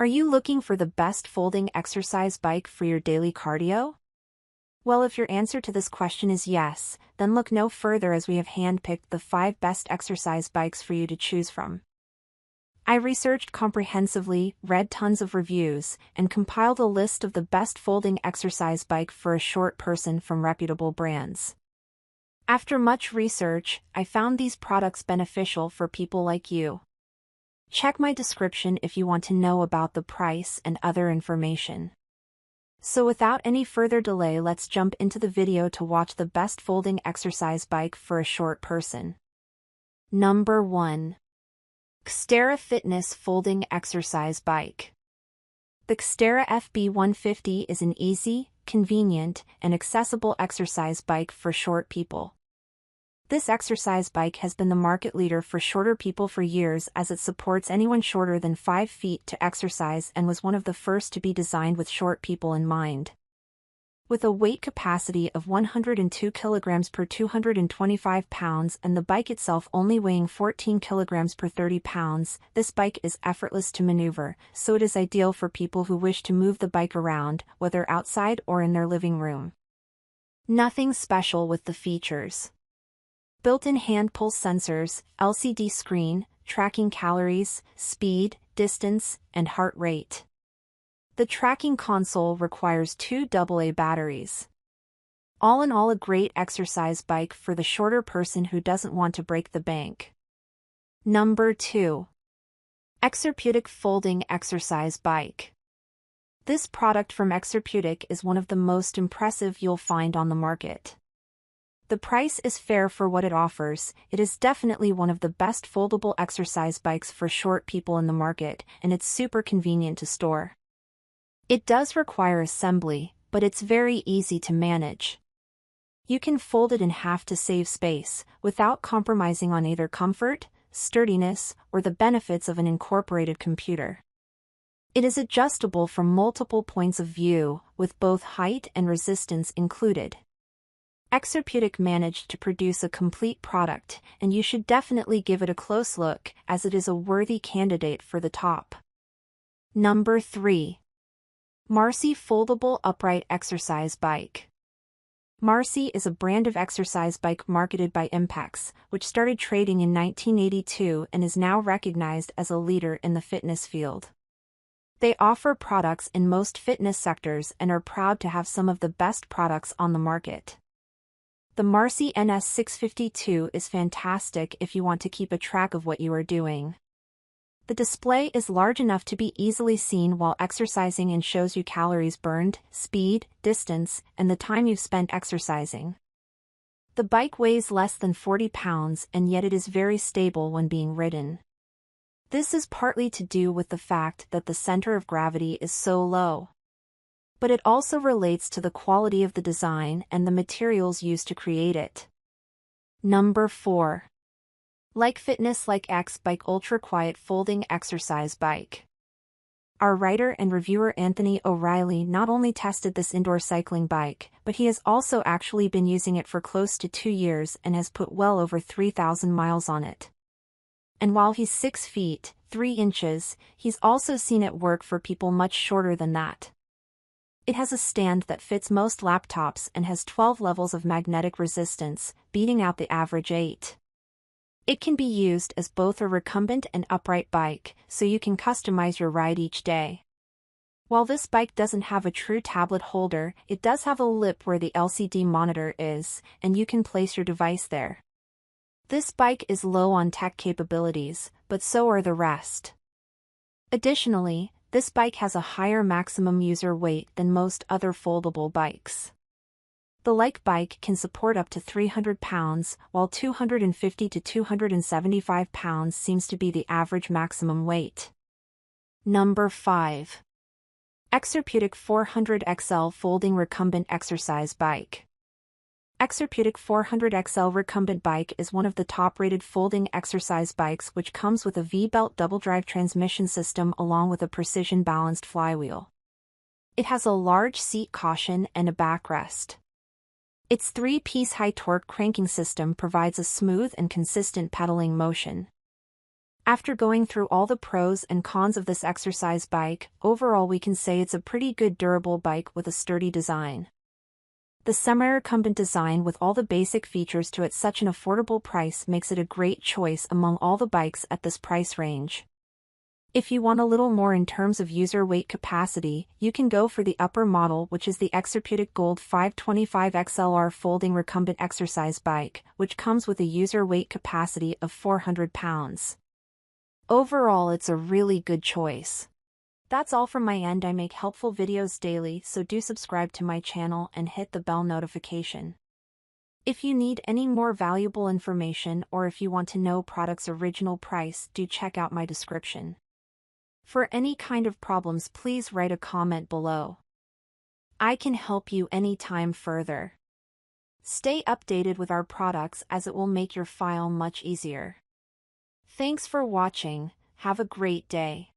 Are you looking for the best folding exercise bike for your daily cardio? Well, if your answer to this question is yes, then look no further as we have handpicked the 5 best exercise bikes for you to choose from. I researched comprehensively, read tons of reviews, and compiled a list of the best folding exercise bike for a short person from reputable brands. After much research, I found these products beneficial for people like you. Check my description if you want to know about the price and other information. So without any further delay, let's jump into the video to watch the best folding exercise bike for a short person. Number 1. XTERRA Fitness Folding Exercise Bike. The XTERRA FB150 is an easy, convenient, and accessible exercise bike for short people. This exercise bike has been the market leader for shorter people for years, as it supports anyone shorter than 5 feet to exercise and was one of the first to be designed with short people in mind. With a weight capacity of 102 kilograms per 225 pounds and the bike itself only weighing 14 kilograms per 30 pounds, this bike is effortless to maneuver, so it is ideal for people who wish to move the bike around, whether outside or in their living room. Nothing special with the features. Built-in hand pulse sensors, LCD screen, tracking calories, speed, distance, and heart rate. The tracking console requires 2 AA batteries. All in all, a great exercise bike for the shorter person who doesn't want to break the bank. Number 2. Exerpeutic Folding Exercise Bike. This product from Exerpeutic is one of the most impressive you'll find on the market. The price is fair for what it offers. It is definitely one of the best foldable exercise bikes for short people in the market, and it's super convenient to store. It does require assembly, but it's very easy to manage. You can fold it in half to save space, without compromising on either comfort, sturdiness, or the benefits of an incorporated computer. It is adjustable from multiple points of view, with both height and resistance included. Exerpeutic managed to produce a complete product, and you should definitely give it a close look, as it is a worthy candidate for the top. Number 3. Marcy Foldable Upright Exercise Bike. Marcy is a brand of exercise bike marketed by Impex, which started trading in 1982 and is now recognized as a leader in the fitness field. They offer products in most fitness sectors and are proud to have some of the best products on the market. The Marcy NS652 is fantastic if you want to keep a track of what you are doing. The display is large enough to be easily seen while exercising and shows you calories burned, speed, distance, and the time you've spent exercising. The bike weighs less than 40 pounds and yet it is very stable when being ridden. This is partly to do with the fact that the center of gravity is so low. But it also relates to the quality of the design and the materials used to create it. Number 4. LEIKefitness LEIKE Bike Ultra Quiet Folding Exercise Bike. Our writer and reviewer Anthony O'Reilly not only tested this indoor cycling bike, but he has also actually been using it for close to 2 years and has put well over 3,000 miles on it. And while he's 6 feet, 3 inches, he's also seen it work for people much shorter than that. It has a stand that fits most laptops and has 12 levels of magnetic resistance, beating out the average 8. It can be used as both a recumbent and upright bike, so you can customize your ride each day. While this bike doesn't have a true tablet holder, it does have a lip where the LCD monitor is, and you can place your device there. This bike is low on tech capabilities, but so are the rest. Additionally, this bike has a higher maximum user weight than most other foldable bikes. The LEIKE bike can support up to 300 pounds, while 250 to 275 pounds seems to be the average maximum weight. Number 5. Exerpeutic 400XL Folding Recumbent Exercise Bike. Exerpeutic 400XL Recumbent Bike is one of the top-rated folding exercise bikes, which comes with a V-belt double-drive transmission system along with a precision-balanced flywheel. It has a large seat cushion and a backrest. Its 3-piece high-torque cranking system provides a smooth and consistent pedaling motion. After going through all the pros and cons of this exercise bike, overall we can say it's a pretty good durable bike with a sturdy design. The semi-recumbent design with all the basic features to it such an affordable price makes it a great choice among all the bikes at this price range. If you want a little more in terms of user weight capacity, you can go for the upper model, which is the Exerpeutic Gold 525 XLR folding recumbent exercise bike, which comes with a user weight capacity of 400 pounds. Overall, it's a really good choice. That's all from my end. I make helpful videos daily, so do subscribe to my channel and hit the bell notification. If you need any more valuable information or if you want to know product's original price, do check out my description. For any kind of problems, please write a comment below. I can help you anytime further. Stay updated with our products as it will make your file much easier. Thanks for watching. Have a great day.